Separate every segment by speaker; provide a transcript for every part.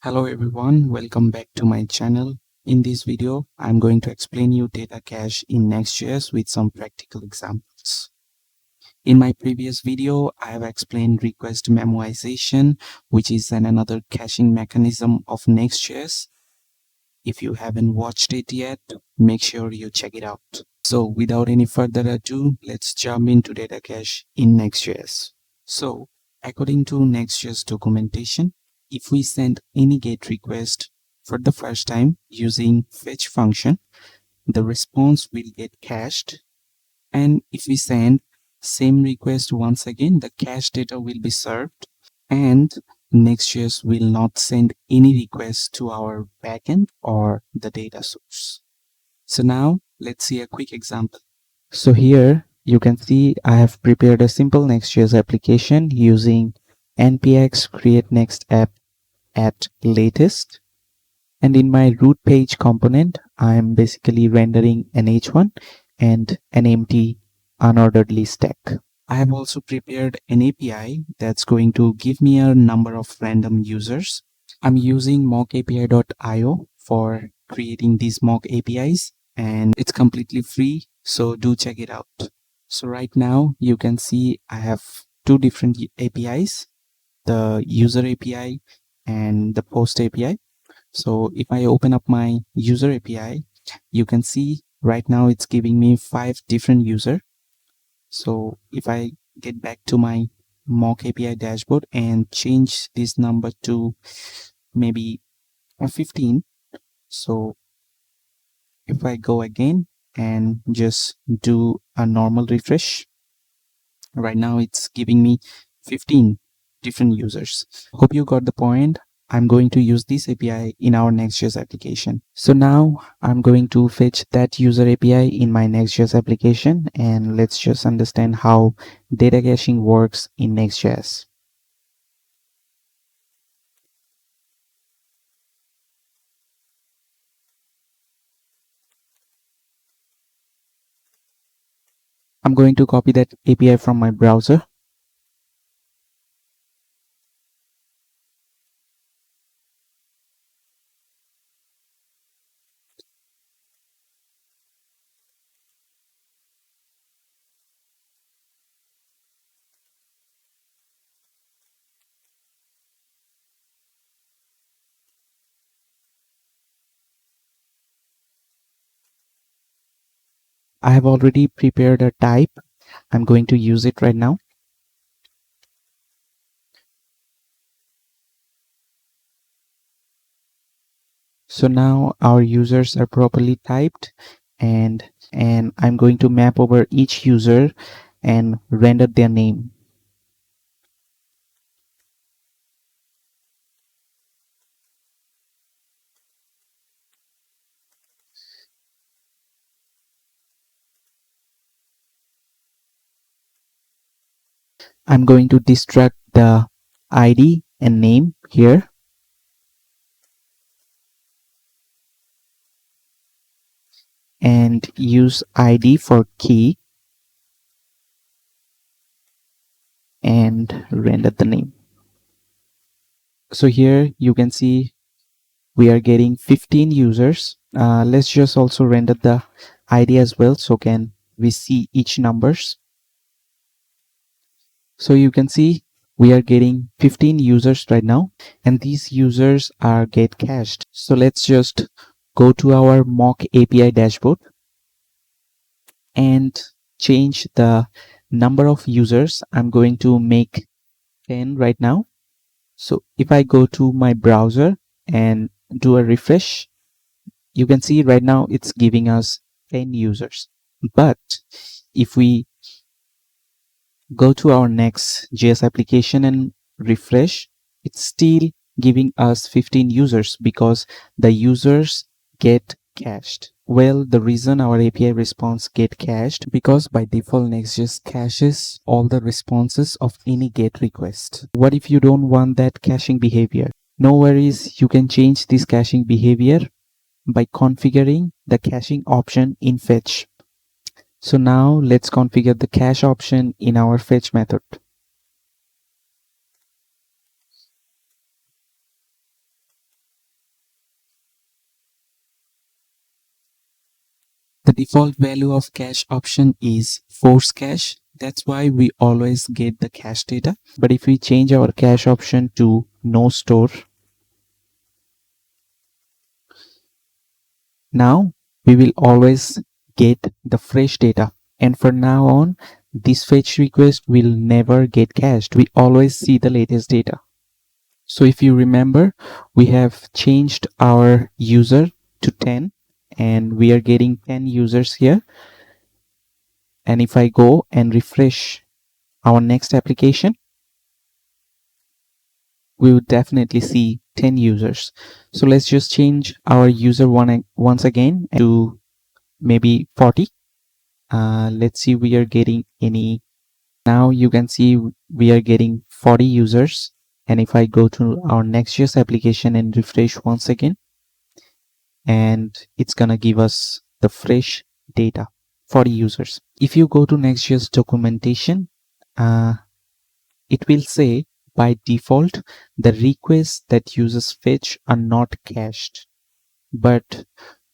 Speaker 1: Hello everyone, welcome back to my channel. In this video, I'm going to explain you data cache in Next.js with some practical examples. In my previous video, I have explained request memoization, which is another caching mechanism of Next.js. If you haven't watched it yet, make sure you check it out. So without any further ado, let's jump into data cache in Next.js. So according to Next.js documentation, if we send any GET request for the first time using fetch function, the response will get cached. And if we send same request once again, the cache data will be served and Next.js will not send any requests to our backend or the data source. So now let's see a quick example. So here you can see I have prepared a simple Next.js application using npx create next app at latest. And in my root page component, I'm basically rendering an h1 and an empty unorderedly stack. I have also prepared an API that's going to give me a number of random users. I'm using mockapi.io for creating these mock APIs and it's completely free, so do check it out. So right now you can see I have two different APIs, the user API and the post API. So if I open up my user API, you can see right now it's giving me 5 different users. So if I get back to my mock API dashboard and change this number to maybe 15. So if I go again and just do a normal refresh, right now it's giving me 15 different users. Hope you got the point. I'm going to use this API in our Next.js application. So now I'm going to fetch that user API in my Next.js application, and let's just understand how data caching works in Next.js. I'm going to copy that API from my browser. I have already prepared a type. I'm going to use it right now. So now our users are properly typed, and I'm going to map over each user and render their name. I'm going to destruct the ID and name here, and use ID for key and render the name. So here you can see we are getting 15 users. Let's just also render the ID as well, so can we see each numbers. So you can see we are getting 15 users right now, and these users are get cached. So let's just go to our mock API dashboard and change the number of users. I'm going to make 10 right now. So if I go to my browser and do a refresh, you can see right now it's giving us 10 users. But if we go to our Next.js application and refresh, it's still giving us 15 users because the users get cached. Well, the reason our API response get cached because by default Next.js caches all the responses of any GET request. What if you don't want that caching behavior? No worries, you can change this caching behavior by configuring the caching option in fetch. So now let's configure the cache option in our fetch method. The default value of cache option is force cache. That's why we always get the cache data. But if we change our cache option to no store, now we will always get the fresh data. And for now on, this fetch request will never get cached. We always see the latest data. So if you remember, we have changed our user to 10 and we are getting 10 users here. And if I go and refresh our next application, we would definitely see 10 users. So let's just change our user once again to maybe 40. Let's see we are getting any. Now you can see we are getting 40 users. And if I go to our Next.js application and refresh once again, and it's gonna give us the fresh data, 40 users. If you go to Next.js documentation, it will say by default, the requests that users fetch are not cached. But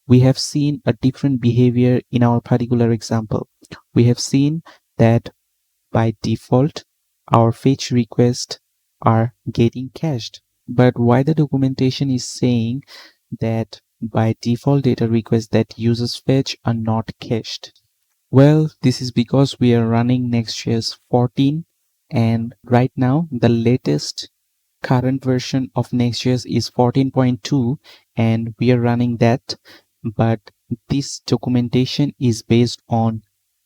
Speaker 1: we have seen a different behavior in our particular example. We have seen that by default, our fetch requests are getting cached. But why the documentation is saying that by default data requests that users fetch are not cached? Well, this is because we are running Next.js 14, and right now the latest current version of Next.js is 14.2 and we are running that, but this documentation is based on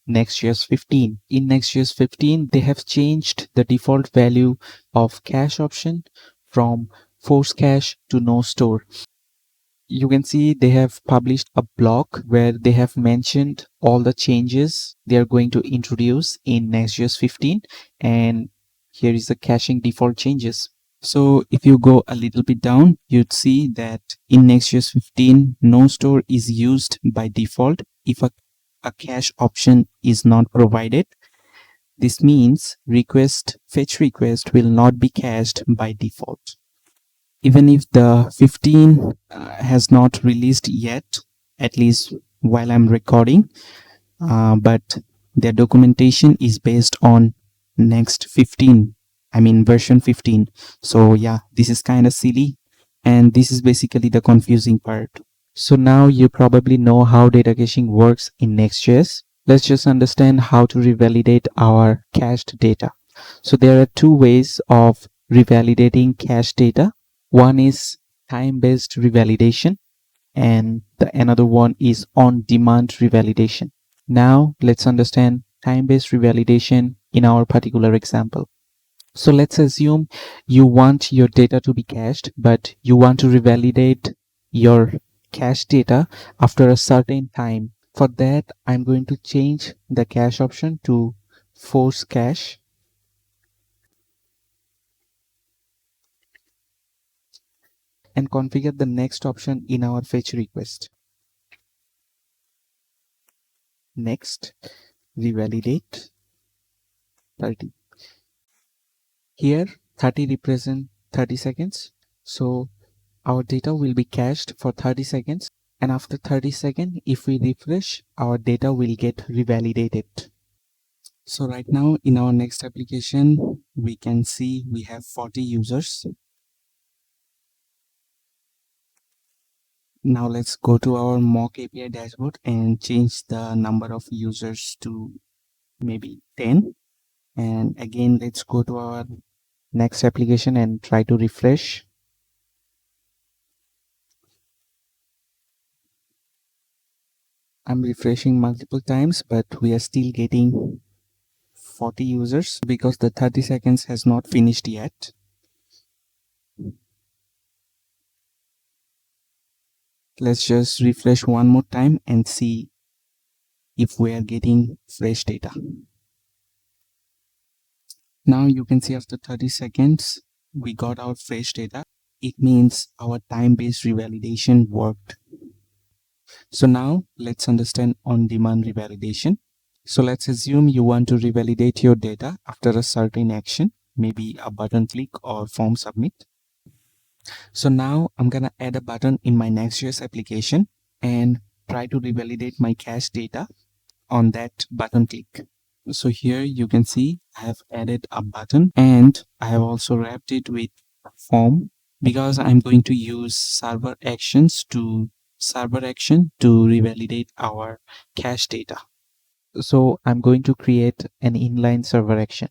Speaker 1: Next.js 15. In Next.js 15, they have changed the default value of cache option from force cache to no store. You can see they have published a blog where they have mentioned all the changes they are going to introduce in Next.js 15, and here is the caching default changes. So if you go a little bit down, you'd see that in Next.js 15, no store is used by default if a cache option is not provided. This means fetch request will not be cached by default. Even if the 15 has not released yet, at least while I'm recording, but their documentation is based on next 15, I mean version 15. So yeah, this is kind of silly, and this is basically the confusing part. So now you probably know how data caching works in Next.js. Let's just understand how to revalidate our cached data. So there are two ways of revalidating cached data. One is time-based revalidation, and the another one is on-demand revalidation. Now let's understand time-based revalidation in our particular example. So let's assume you want your data to be cached, but you want to revalidate your cache data after a certain time. For that, I'm going to change the cache option to force cache and configure the next option in our fetch request. Next, revalidate 30. Here 30 represent 30 seconds. So our data will be cached for 30 seconds, and after 30 seconds, if we refresh, our data will get revalidated. So right now in our next application, we can see we have 40 users. Now let's go to our mock API dashboard and change the number of users to maybe 10. And again, let's go to our next application and try to refresh. I'm refreshing multiple times, but we are still getting 40 users because the 30 seconds has not finished yet. Let's just refresh one more time and see if we are getting fresh data. Now you can see after 30 seconds, we got our fresh data. It means our time-based revalidation worked. So now let's understand on-demand revalidation. So let's assume you want to revalidate your data after a certain action, maybe a button click or form submit. So now I'm gonna add a button in my Next.js application, and try to revalidate my cache data on that button click. So here you can see I have added a button and I have also wrapped it with a form because I'm going to use server action to revalidate our cache data. So I'm going to create an inline server action.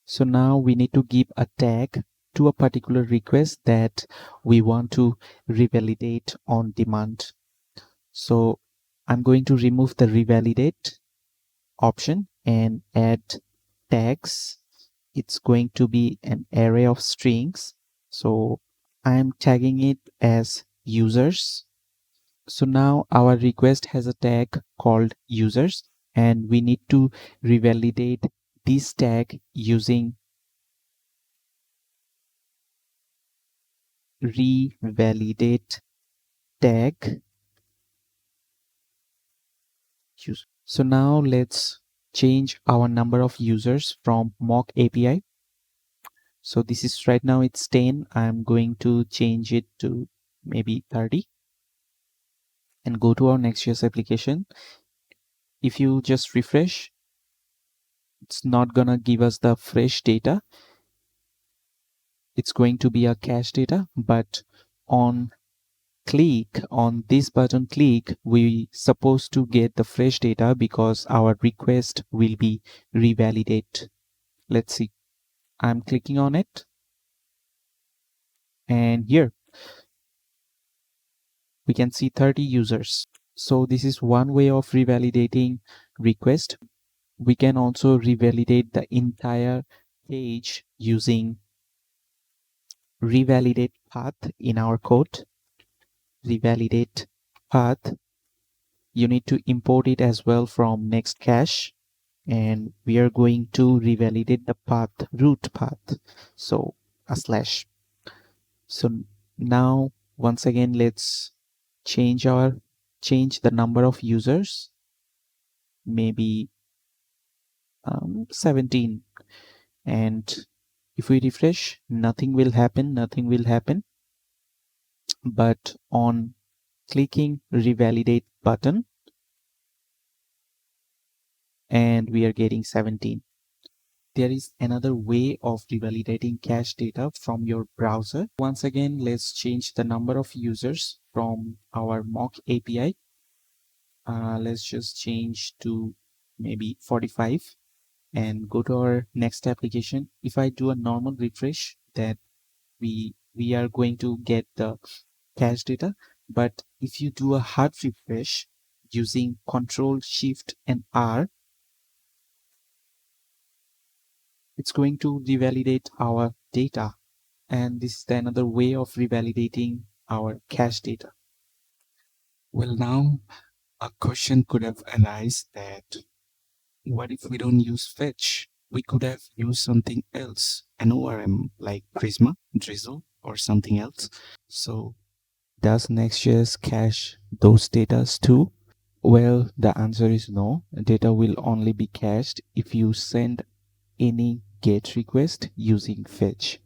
Speaker 1: So now we need to give a tag to a particular request that we want to revalidate on demand. So I'm going to remove the revalidate option and add tags. It's going to be an array of strings. So I'm tagging it as users. So now our request has a tag called users and we need to revalidate this tag using revalidate tag user. So now let's change our number of users from mock API. So this is right now it's 10. I'm going to change it to maybe 30 and go to our Next.js application. If you just refresh, it's not gonna give us the fresh data. It's going to be a cache data, but on click on this button click, we supposed to get the fresh data because our request will be revalidate. Let's see. I'm clicking on it and here we can see 30 users. So this is one way of revalidating request. We can also revalidate the entire page using revalidate path in our code. Revalidate path, you need to import it as well from next cache, and we are going to revalidate the path, root path, so a slash. So now once again let's change the number of users, maybe 17, and if we refresh, nothing will happen. But on clicking revalidate button, and we are getting 17. There is another way of revalidating cache data from your browser. Once again, let's change the number of users from our mock API. Let's just change to maybe 45 and go to our next application. If I do a normal refresh, that we are going to get the cache data. But if you do a hard refresh using Control Shift and R, it's going to revalidate our data. And this is the another way of revalidating our cache data. Well, now a question could have arisen that what if we don't use fetch? We could have used something else, an ORM like Prisma, Drizzle, or something else. So does Next.js cache those datas too? Well, the answer is no. Data will only be cached if you send any GET request using fetch,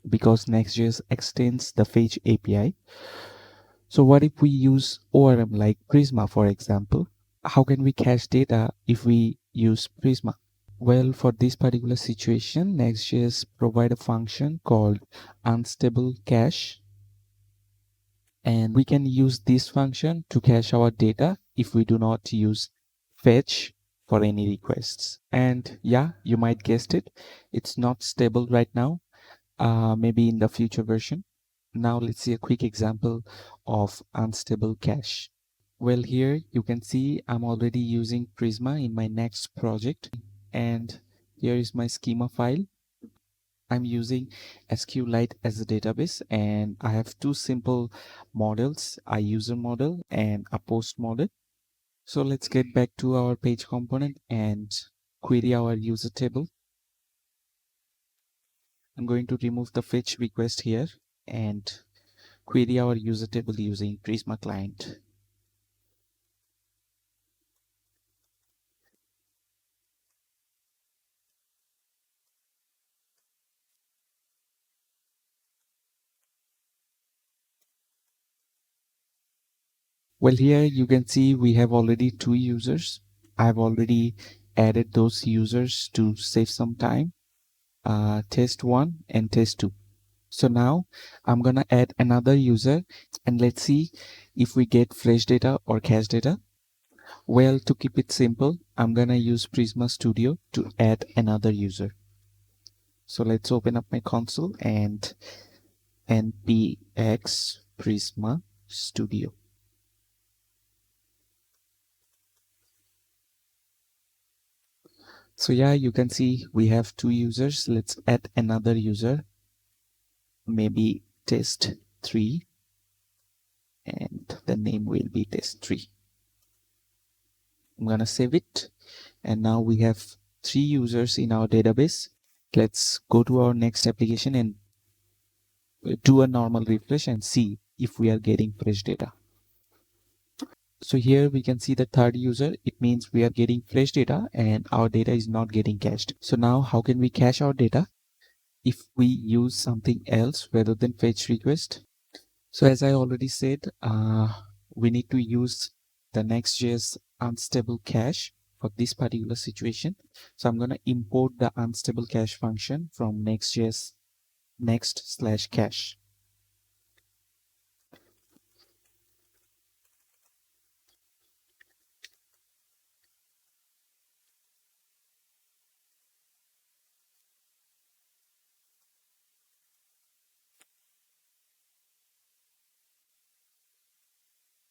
Speaker 1: because Next.js extends the fetch API. So what if we use ORM like Prisma, for example? How can we cache data if we use Prisma? Well, for this particular situation, Next.js provide a function called unstable cache, and we can use this function to cache our data if we do not use fetch for any requests. And yeah, you might guessed it, it's not stable right now, maybe in the future version. Now let's see a quick example of unstable cache. Well, here you can see I'm already using Prisma in my next project, and here is my schema file. I'm using SQLite as a database, and I have two simple models, a user model and a post model. So let's get back to our page component and query our user table. I'm going to remove the fetch request here and query our user table using Prisma client. Well, here you can see we have already two users. I've already added those users to save some time, test 1 and test 2. So now I'm gonna add another user and let's see if we get fresh data or cache data. Well, to keep it simple, I'm gonna use Prisma Studio to add another user. So let's open up my console and npx Prisma Studio. So yeah, you can see we have two users. Let's add another user, maybe test 3, and the name will be test 3. I'm gonna save it. And now we have 3 users in our database. Let's go to our next application and do a normal refresh and see if we are getting fresh data. So here we can see the third user. It means we are getting fresh data and our data is not getting cached. So now how can we cache our data if we use something else rather than fetch request? So as I already said, we need to use the Next.js unstable cache for this particular situation. So I'm going to import the unstable cache function from Next.js next/cache.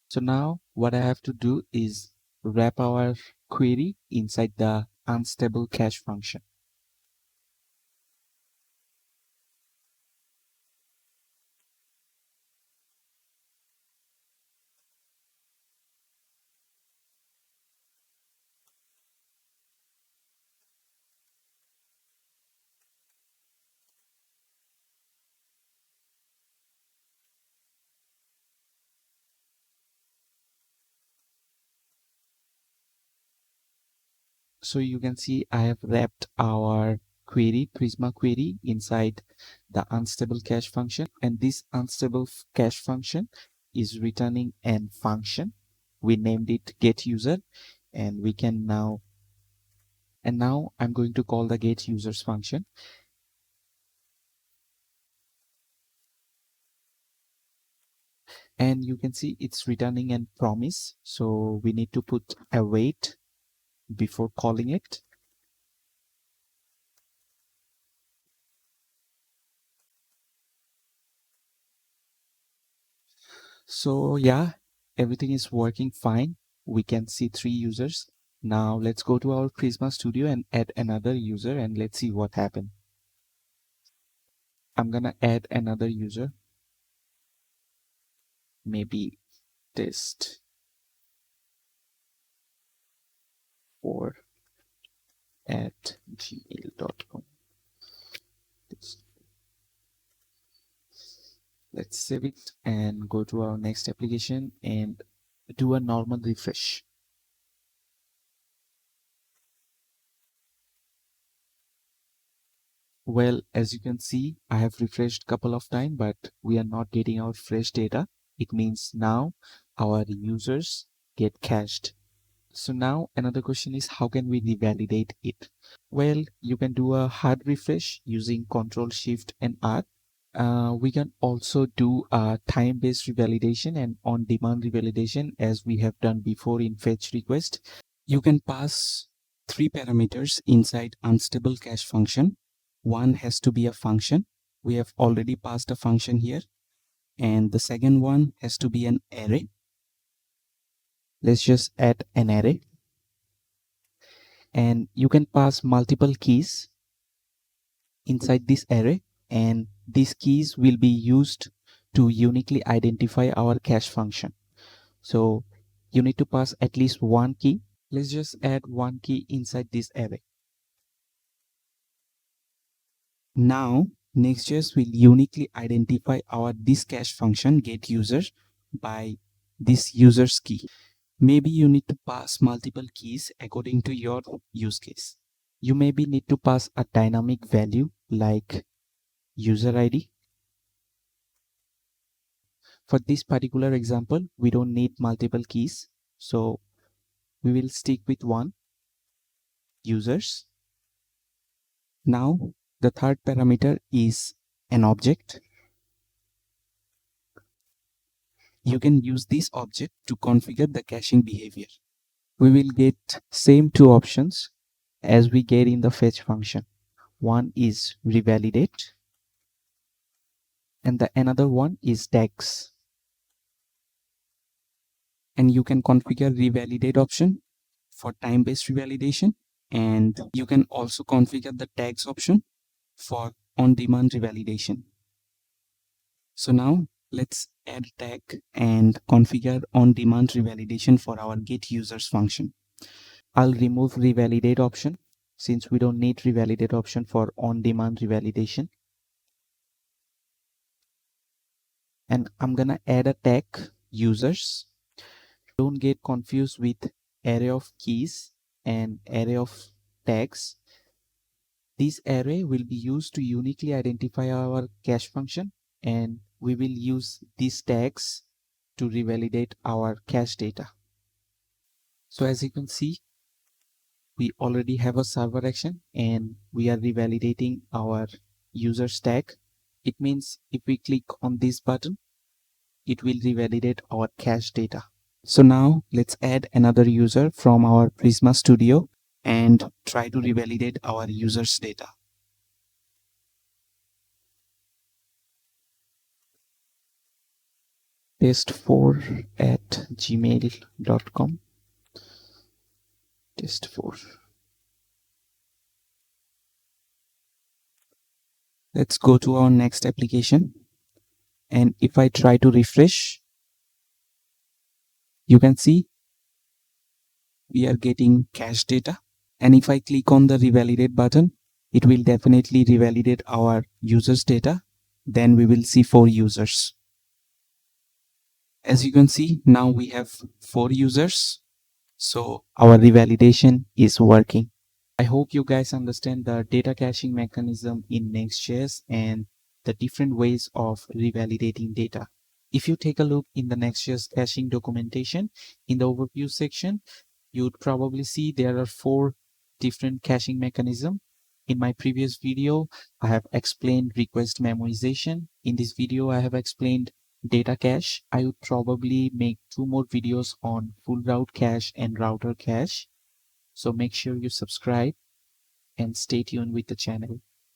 Speaker 1: So now what I have to do is wrap our query inside the unstable cache function. So you can see I have wrapped our query, Prisma query, inside the unstable cache function, and this unstable cache function is returning an function. We named it getUser, and we can now, and now I'm going to call the getUsers function. And you can see it's returning an promise. So we need to put await before calling it. So yeah, everything is working fine. We can see 3 users. Now let's go to our Prisma Studio and add another user and let's see what happened. I'm gonna add another user, maybe test 4 at gmail.com. Let's save it and go to our next application and do a normal refresh. Well, as you can see, I have refreshed a couple of times, but we are not getting our fresh data. It means now our users get cached. So now another question is how can we revalidate it? Well, you can do a hard refresh using Control Shift and R. We can also do a time-based revalidation and on-demand revalidation as we have done before in fetch request. You can pass 3 parameters inside unstable cache function. One has to be a function. We have already passed a function here. And the second one has to be an array. Let's just add an array. And you can pass multiple keys inside this array. And these keys will be used to uniquely identify our cache function. So you need to pass at least one key. Let's just add one key inside this array. Now, Next.js will uniquely identify our this cache function getUser by this user's key. Maybe you need to pass multiple keys according to your use case. You maybe need to pass a dynamic value like user ID. For this particular example, we don't need multiple keys, so we will stick with one, users. Now the third parameter is an object. You can use this object to configure the caching behavior. We will get same two options as we get in the fetch function. One is revalidate and the another one is tags. And you can configure revalidate option for time-based revalidation, and you can also configure the tags option for on-demand revalidation. So now let's add a tag and configure on-demand revalidation for our get users function. I'll remove revalidate option since we don't need revalidate option for on-demand revalidation. And I'm gonna add a tag users. Don't get confused with array of keys and array of tags. This array will be used to uniquely identify our cache function, and we will use these tags to revalidate our cache data. So as you can see, we already have a server action and we are revalidating our user tag. It means if we click on this button, it will revalidate our cache data. So now let's add another user from our Prisma Studio and try to revalidate our users data. test4@gmail.com. test4. Let's go to our next application, and if I try to refresh, you can see we are getting cache data. And if I click on the revalidate button, it will definitely revalidate our users data. Then we will see 4 users. As you can see, now we have 4 users. So our revalidation is working. I hope you guys understand the data caching mechanism in Next.js and the different ways of revalidating data. If you take a look in the Next.js caching documentation, in the overview section, you'd probably see there are 4 different caching mechanisms. In my previous video, I have explained request memoization. In this video, I have explained data cache. I would probably make 2 more videos on full route cache and router cache. So make sure you subscribe and stay tuned with the channel.